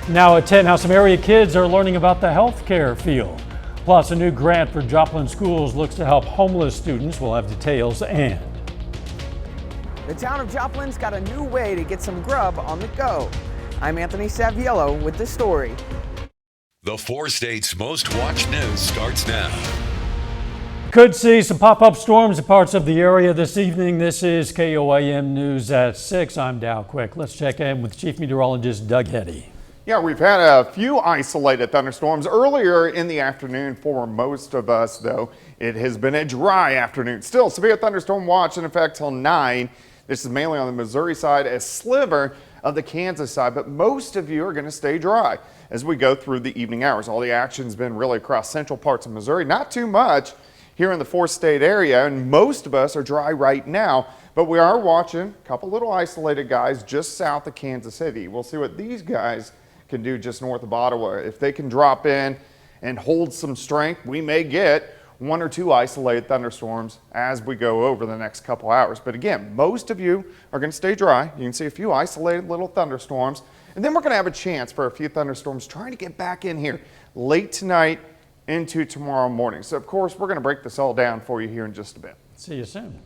Now at 10, how some area kids are learning about the healthcare field. Plus, a new grant for Joplin schools looks to help homeless students. We'll have details. And the town of Joplin's got a new way to get some grub on the go. I'm Anthony Saviello with the story. The 4 states' most watched news starts now. Could see some pop-up storms in parts of the area this evening. This is KOAM News at 6. I'm Dow Quick. Let's check in with Chief Meteorologist Doug Heddy. Yeah, we've had a few isolated thunderstorms earlier in the afternoon for most of us, though. It has been a dry afternoon. Still, severe thunderstorm watch in effect till 9. This is mainly on the Missouri side, a sliver of the Kansas side, but most of you are going to stay dry as we go through the evening hours. All the action's been really across central parts of Missouri, not too much here in the 4-state area, and most of us are dry right now, but we are watching a couple little isolated guys just south of Kansas City. We'll see what these guys can do just north of Ottawa. If they can drop in and hold some strength, we may get 1 or 2 isolated thunderstorms as we go over the next couple hours. But again, most of you are going to stay dry. You can see a few isolated little thunderstorms, and then we're going to have a chance for a few thunderstorms trying to get back in here late tonight into tomorrow morning. So of course, we're going to break this all down for you here in just a bit. See you soon.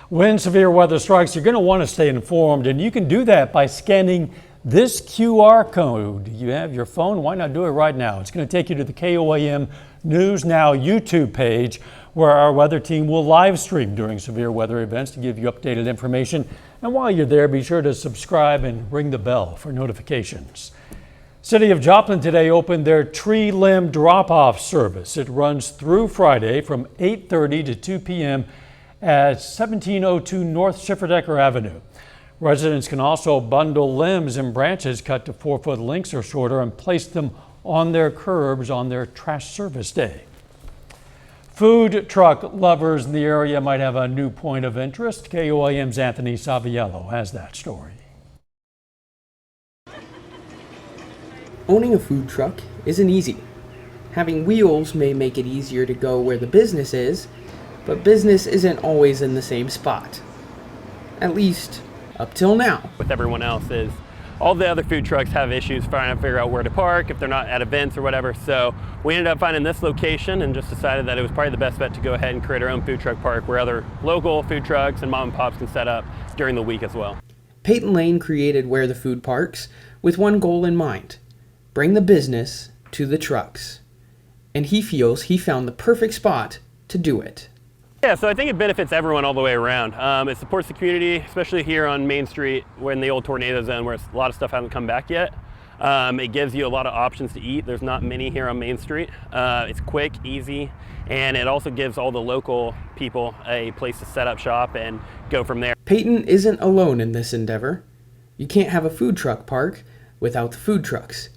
When severe weather strikes, you're going to want to stay informed, and you can do that by scanning this QR code. You have your phone, why not do it right now? It's going to take you to the KOAM News Now YouTube page, where our weather team will live stream during severe weather events to give you updated information. And while you're there, be sure to subscribe and ring the bell for notifications. City of Joplin today opened their tree limb drop-off service. It runs through Friday from 8:30 to 2 p.m. at 1702 North Schifferdecker Avenue. Residents can also bundle limbs and branches cut to 4-foot lengths or shorter and place them on their curbs on their trash service day. Food truck lovers in the area might have a new point of interest. KOAM's Anthony Saviello has that story. Owning a food truck isn't easy. Having wheels may make it easier to go where the business is, but business isn't always in the same spot. At least, up till now. With everyone else is all the other food trucks have issues trying to figure out where to park if they're not at events or whatever. So we ended up finding this location and just decided that it was probably the best bet to go ahead and create our own food truck park where other local food trucks and mom and pops can set up during the week as well. Peyton Lane created Where the Food Parks with one goal in mind: bring the business to the trucks. And he feels he found the perfect spot to do it. Yeah, so I think it benefits everyone all the way around. It supports the community, especially here on Main Street, we're in the old tornado zone where a lot of stuff hasn't come back yet. It gives you a lot of options to eat. There's not many here on Main Street. It's quick, easy, and it also gives all the local people a place to set up shop and go from there. Peyton isn't alone in this endeavor. You can't have a food truck park without the food trucks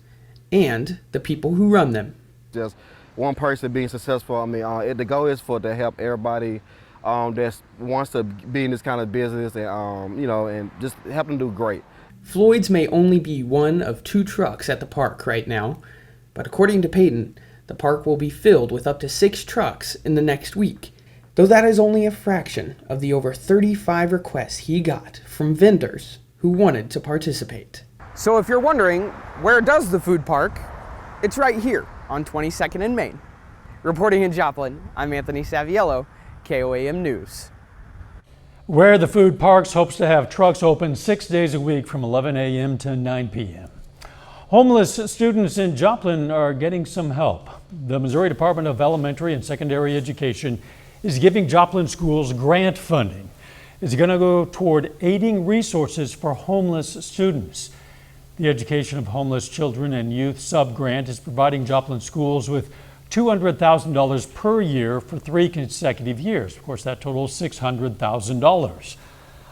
and the people who run them. Just one person being successful. I mean, the goal is to help everybody that wants to be in this kind of business, and and just help them do great. Floyd's may only be one of 2 trucks at the park right now, but according to Peyton, the park will be filled with up to 6 trucks in the next week. Though that is only a fraction of the over 35 requests he got from vendors who wanted to participate. So if you're wondering, where does the food park? It's right here on 22nd and Main. Reporting in Joplin, I'm Anthony Saviello, KOAM News. Where the Food Parks hopes to have trucks open 6 days a week from 11 a.m. to 9 p.m. Homeless students in Joplin are getting some help. The Missouri Department of Elementary and Secondary Education is giving Joplin schools grant funding. It's going to go toward aiding resources for homeless students. The Education of Homeless Children and Youth sub-grant is providing Joplin schools with $200,000 per year for 3 consecutive years. Of course, that totals $600,000.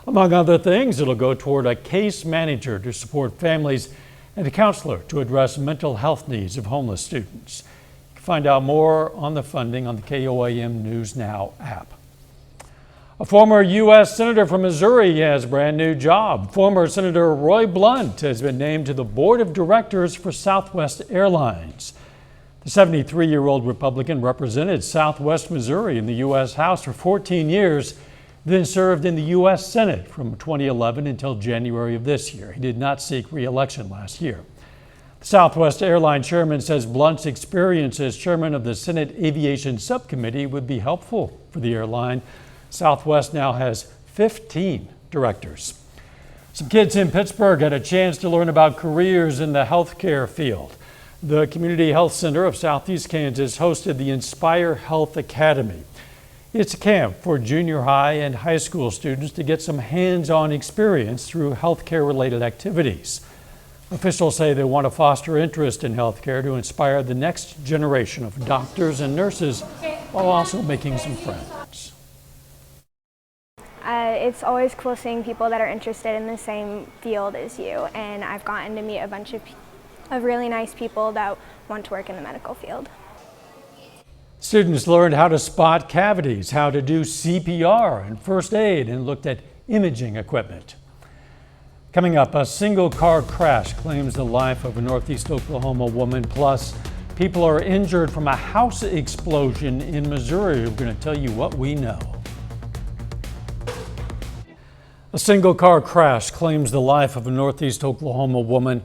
Among other things, it'll go toward a case manager to support families and a counselor to address mental health needs of homeless students. You can find out more on the funding on the KOAM News Now app. A former U.S. Senator from Missouri has a brand new job. Former Senator Roy Blunt has been named to the board of directors for Southwest Airlines. The 73-year-old Republican represented Southwest Missouri in the U.S. House for 14 years, then served in the U.S. Senate from 2011 until January of this year. He did not seek re-election last year. Southwest Airline chairman says Blunt's experience as chairman of the Senate Aviation Subcommittee would be helpful for the airline. Southwest now has 15 directors. Some kids in Pittsburgh had a chance to learn about careers in the healthcare field. The Community Health Center of Southeast Kansas hosted the Inspire Health Academy. It's a camp for junior high and high school students to get some hands-on experience through healthcare-related activities. Officials say they want to foster interest in healthcare to inspire the next generation of doctors and nurses while also making some friends. It's always cool seeing people that are interested in the same field as you, and I've gotten to meet a bunch of really nice people that want to work in the medical field. Students learned how to spot cavities, how to do CPR and first aid, and looked at imaging equipment. Coming up, a single car crash claims the life of a Northeast Oklahoma woman, plus people are injured from a house explosion in Missouri. We're going to tell you what we know. A single car crash claims the life of a Northeast Oklahoma woman.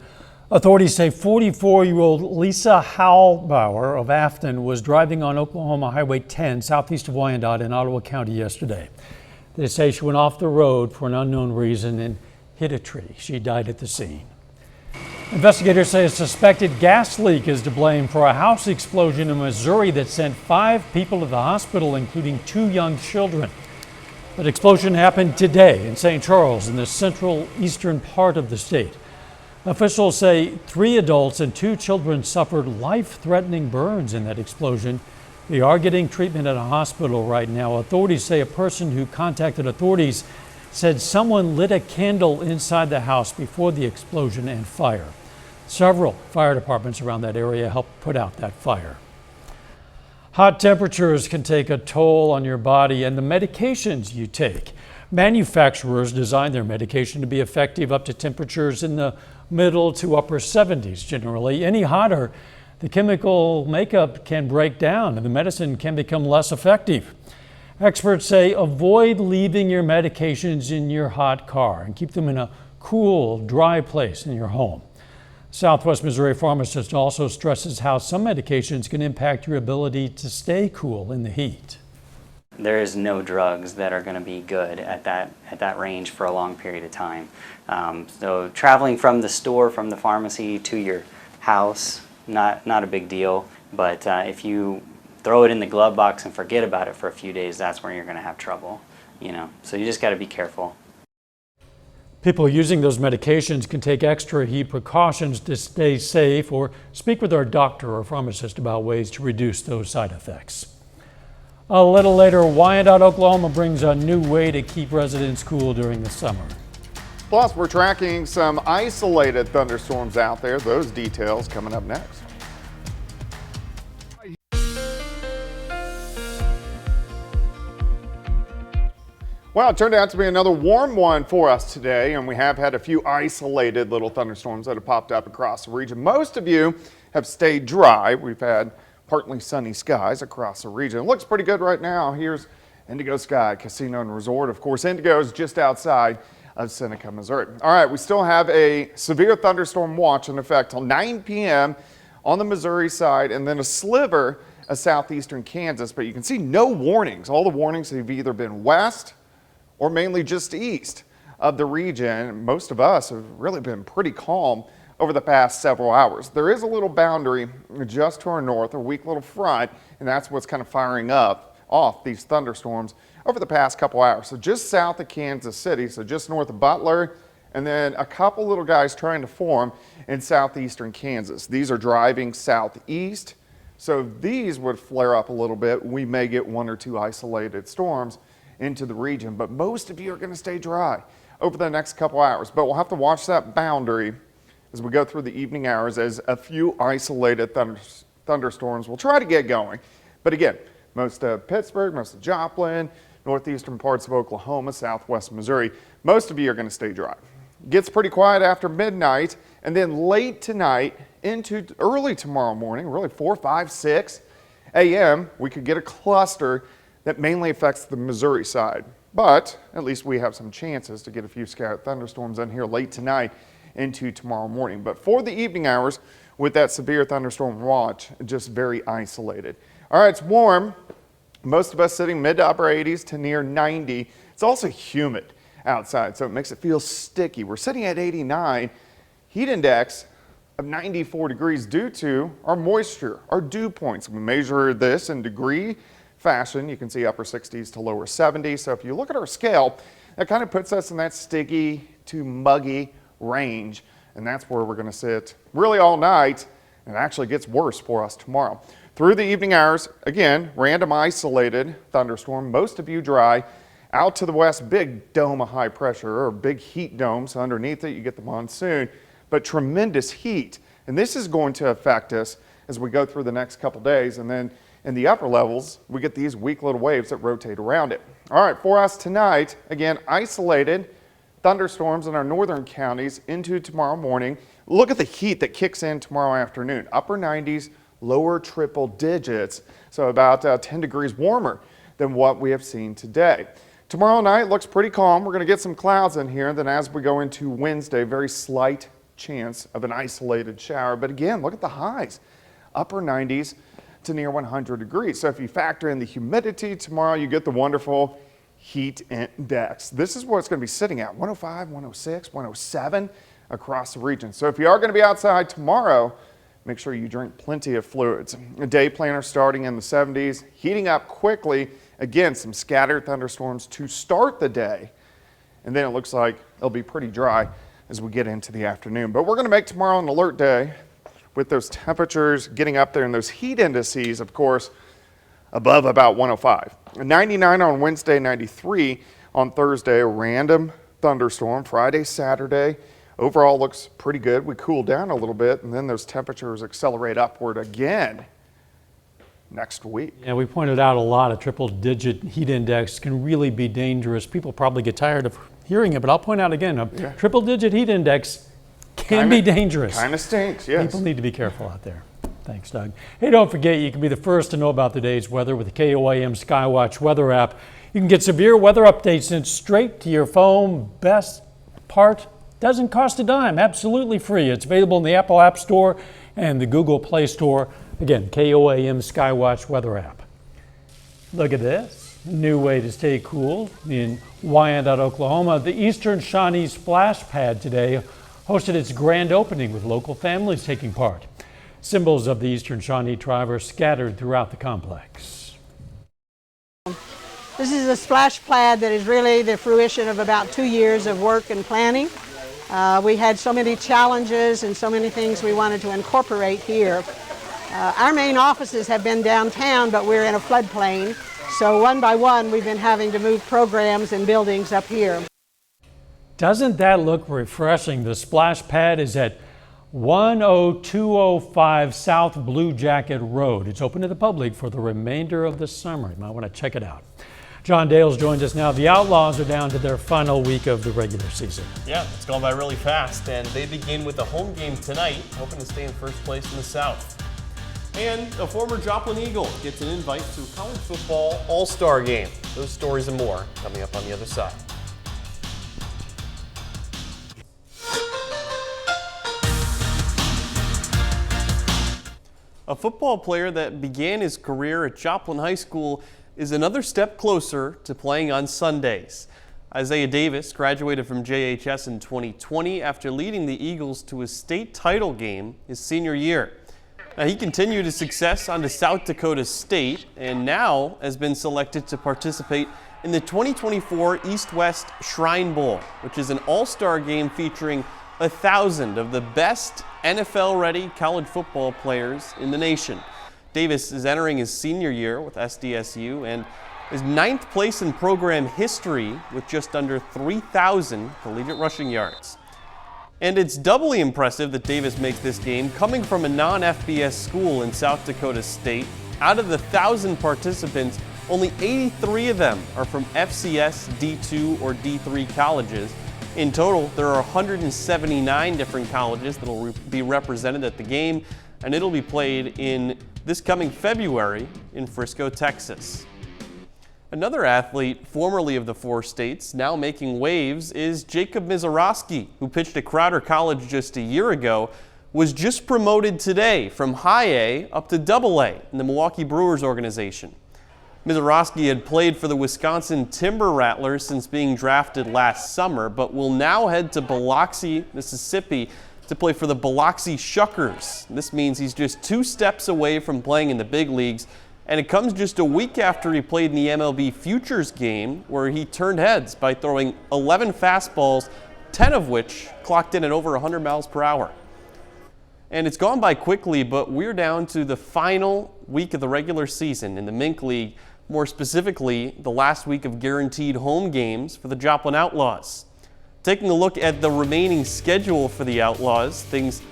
Authorities say 44-year-old Lisa Howlbauer of Afton was driving on Oklahoma Highway 10 southeast of Wyandotte in Ottawa County yesterday. They say she went off the road for an unknown reason and hit a tree. She died at the scene. Investigators say a suspected gas leak is to blame for a house explosion in Missouri that sent 5 people to the hospital, including 2 young children. That explosion happened today in St. Charles in the central eastern part of the state. Officials say 3 adults and 2 children suffered life-threatening burns in that explosion. They are getting treatment at a hospital right now. Authorities say a person who contacted authorities said someone lit a candle inside the house before the explosion and fire. Several fire departments around that area helped put out that fire. Hot temperatures can take a toll on your body and the medications you take. Manufacturers design their medication to be effective up to temperatures in the middle to upper 70s generally. Any hotter, the chemical makeup can break down and the medicine can become less effective. Experts say avoid leaving your medications in your hot car and keep them in a cool, dry place in your home. Southwest Missouri pharmacist also stresses how some medications can impact your ability to stay cool in the heat. There is no drugs that are going to be good at that range for a long period of time. So traveling from the store, from the pharmacy to your house, not a big deal. But if you throw it in the glove box and forget about it for a few days, that's where you're going to have trouble. So you just got to be careful. People using those medications can take extra heat precautions to stay safe or speak with their doctor or pharmacist about ways to reduce those side effects. A little later, Wyandotte, Oklahoma brings a new way to keep residents cool during the summer. Plus, we're tracking some isolated thunderstorms out there. Those details coming up next. Well, it turned out to be another warm one for us today, and we have had a few isolated little thunderstorms that have popped up across the region. Most of you have stayed dry. We've had partly sunny skies across the region. It looks pretty good right now. Here's Indigo Sky Casino and Resort. Of course, Indigo is just outside of Seneca, Missouri. All right, we still have a severe thunderstorm watch in effect till 9 p.m. on the Missouri side, and then a sliver of southeastern Kansas, but you can see no warnings. All the warnings have either been west or mainly just east of the region. Most of us have really been pretty calm over the past several hours. There is a little boundary just to our north, a weak little front, and that's what's kind of firing off these thunderstorms over the past couple hours. So just south of Kansas City, so just north of Butler, and then a couple little guys trying to form in southeastern Kansas. These are driving southeast, so if these would flare up a little bit, we may get 1 or 2 isolated storms into the region, but most of you are going to stay dry over the next couple hours. But we'll have to watch that boundary as we go through the evening hours, as a few isolated thunderstorms will try to get going. But again, most of Pittsburgh, most of Joplin, northeastern parts of Oklahoma, southwest Missouri, most of you are going to stay dry. It gets pretty quiet after midnight, and then late tonight into early tomorrow morning, really 4, 5, 6 a.m., we could get a cluster that mainly affects the Missouri side. But at least we have some chances to get a few scattered thunderstorms in here late tonight into tomorrow morning. But for the evening hours, with that severe thunderstorm watch, just very isolated. All right, it's warm. Most of us sitting mid to upper 80s to near 90. It's also humid outside, so it makes it feel sticky. We're sitting at 89. Heat index of 94 degrees due to our moisture, our dew points. We measure this in degree fashion. You can see upper 60s to lower 70s. So if you look at our scale, that kind of puts us in that sticky to muggy range. And that's where we're going to sit really all night. And it actually gets worse for us tomorrow. Through the evening hours, again, random isolated thunderstorm, most of you dry. Out to the west, big dome of high pressure, or big heat domes. Underneath it, you get the monsoon, but tremendous heat. And this is going to affect us as we go through the next couple days. And then in the upper levels, we get these weak little waves that rotate around it. All right, for us tonight, again, isolated thunderstorms in our northern counties into tomorrow morning. Look at the heat that kicks in tomorrow afternoon. Upper 90s, lower triple digits, so about 10 degrees warmer than what we have seen today. Tomorrow night looks pretty calm. We're going to get some clouds in here. Then as we go into Wednesday, very slight chance of an isolated shower. But again, look at the highs. Upper 90s to near 100 degrees. So if you factor in the humidity tomorrow, you get the wonderful heat index. This is what it's going to be sitting at, 105, 106, 107 across the region. So if you are going to be outside tomorrow, make sure you drink plenty of fluids. A day planner starting in the 70s, heating up quickly. Again, some scattered thunderstorms to start the day. And then it looks like it'll be pretty dry as we get into the afternoon. But we're going to make tomorrow an alert day with those temperatures getting up there and those heat indices, of course, above about 105. 99 on Wednesday, 93 on Thursday, a random thunderstorm. Friday, Saturday, overall looks pretty good. We cool down a little bit, and then those temperatures accelerate upward again next week. Yeah, we pointed out a lot of triple-digit heat index can really be dangerous. People probably get tired of hearing it, but I'll point out again, a triple-digit heat index can be dangerous. Kind of stinks, yes. People need to be careful out there. Thanks, Doug. Hey, don't forget, you can be the first to know about the day's weather with the KOAM Skywatch weather app. You can get severe weather updates sent straight to your phone. Best part, doesn't cost a dime, absolutely free. It's available in the Apple App Store and the Google Play Store. Again, KOAM Skywatch weather app. Look at this, a new way to stay cool in Wyandotte, Oklahoma. The Eastern Shawnee Splash Pad today hosted its grand opening with local families taking part. Symbols of the Eastern Shawnee tribe are scattered throughout the complex. This is a splash pad that is really the fruition of about 2 years of work and planning. We had so many challenges and so many things we wanted to incorporate here. Our main offices have been downtown, but we're in a floodplain, so one by one we've been having to move programs and buildings up here. Doesn't that look refreshing? The splash pad is at 10205 South Blue Jacket Road. It's open to the public for the remainder of the summer. You might want to check it out. John Dales joins us now. The Outlaws are down to their final week of the regular season. Yeah, it's gone by really fast, and they begin with a home game tonight, hoping to stay in first place in the South. And a former Joplin Eagle gets an invite to a college football all-star game. Those stories and more coming up on the other side. A football player that began his career at Joplin High School is another step closer to playing on Sundays. Isaiah Davis graduated from JHS in 2020 after leading the Eagles to a state title game his senior year. Now, he continued his success on to South Dakota State and now has been selected to participate in the 2024 East-West Shrine Bowl, which is an all-star game featuring 1,000 of the best NFL-ready college football players in the nation. Davis is entering his senior year with SDSU and is 9th place in program history with just under 3,000 collegiate rushing yards. And it's doubly impressive that Davis makes this game coming from a non-FBS school in South Dakota State. Out of the 1,000 participants, only 83 of them are from FCS, D2, or D3 colleges. In total, there are 179 different colleges that will be represented at the game, and it'll be played in this coming February in Frisco, Texas. Another athlete formerly of the four states now making waves is Jacob Mizorowski, who pitched at Crowder College just a year ago. was just promoted today from High A up to Double A in the Milwaukee Brewers organization. Mizorowski had played for the Wisconsin Timber Rattlers since being drafted last summer, but will now head to Biloxi, Mississippi to play for the Biloxi Shuckers. This means he's just 2 steps away from playing in the big leagues, and it comes just a week after he played in the MLB Futures game where he turned heads by throwing 11 fastballs, 10 of which clocked in at over 100 miles per hour. And it's gone by quickly, but we're down to the final week of the regular season in the Mink League, more specifically the last week of guaranteed home games for the Joplin Outlaws. Taking a look at the remaining schedule for the Outlaws, things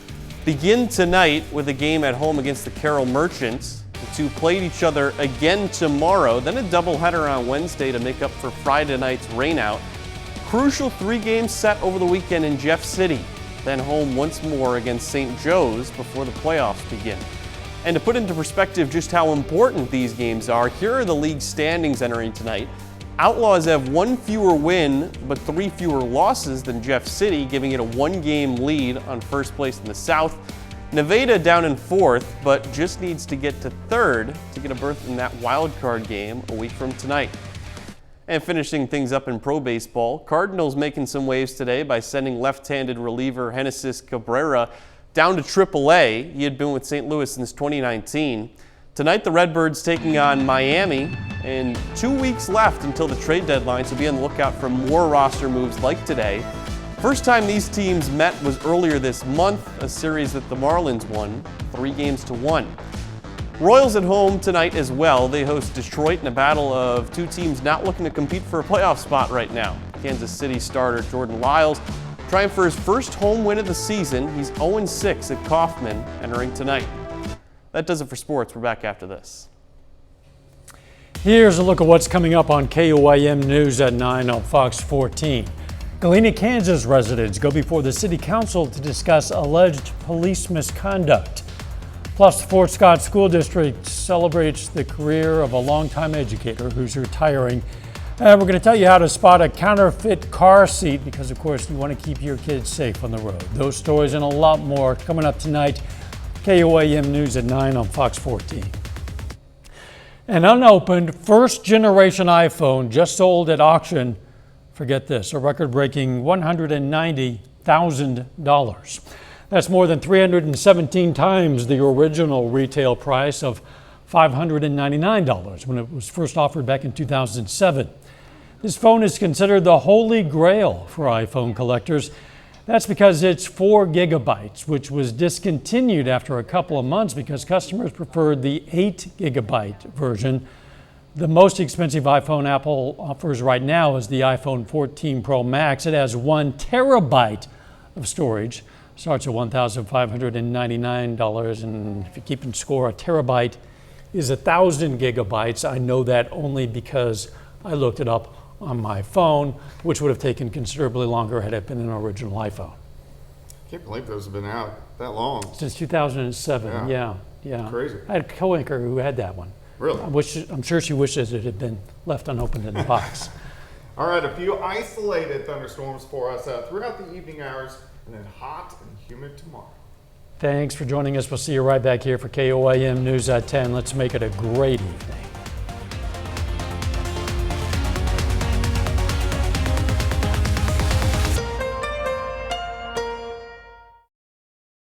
begin tonight with a game at home against the Carroll Merchants. The two played each other again tomorrow, then a doubleheader on Wednesday to make up for Friday night's rainout. Crucial 3-game set over the weekend in Jeff City, then home once more against St. Joe's before the playoffs begin. And to put into perspective just how important these games are, here are the league standings entering tonight. Outlaws have 1 fewer win, but 3 fewer losses than Jeff City, giving it a 1-game lead on first place in the South. Nevada down in 4th, but just needs to get to 3rd to get a berth in that wild card game a week from tonight. And finishing things up in pro baseball, Cardinals making some waves today by sending left-handed reliever Genesis Cabrera down to AAA. He had been with St. Louis since 2019. Tonight, the Redbirds taking on Miami, and 2 weeks left until the trade deadline, so be on the lookout for more roster moves like today. First time these teams met was earlier this month, a series that the Marlins won 3-1. Royals at home tonight as well. They host Detroit in a battle of 2 teams not looking to compete for a playoff spot right now. Kansas City starter Jordan Lyles trying for his first home win of the season. He's 0-6 at Kauffman entering tonight. That does it for sports. We're back after this. Here's a look at what's coming up on KOAM News at 9 on Fox 14. Galena, Kansas residents go before the city council to discuss alleged police misconduct. Plus, the Fort Scott School District celebrates the career of a longtime educator who's retiring. And we're going to tell you how to spot a counterfeit car seat because, of course, you want to keep your kids safe on the road. Those stories and a lot more coming up tonight. KOAM News at 9 on Fox 14. An unopened first-generation iPhone just sold at auction. Forget this, a record-breaking $190,000. That's more than 317 times the original retail price of $599 when it was first offered back in 2007. This phone is considered the holy grail for iPhone collectors. That's because it's 4 gigabytes, which was discontinued after a couple of months because customers preferred the 8 gigabyte version. The most expensive iPhone Apple offers right now is the iPhone 14 Pro Max. It has 1 terabyte of storage. Starts at $1,599, and if you're keeping score, a terabyte is 1,000 gigabytes. I know that only because I looked it up on my phone, which would have taken considerably longer had it been an original iPhone. I can't believe those have been out that long. Since 2007, yeah. Crazy. I had a coworker who had that one. Really? I'm sure she wishes it had been left unopened in the box. All right, a few isolated thunderstorms for us throughout the evening hours, and then hot and humid tomorrow. Thanks for joining us. We'll see you right back here for KOAM News at 10. Let's make it a great evening.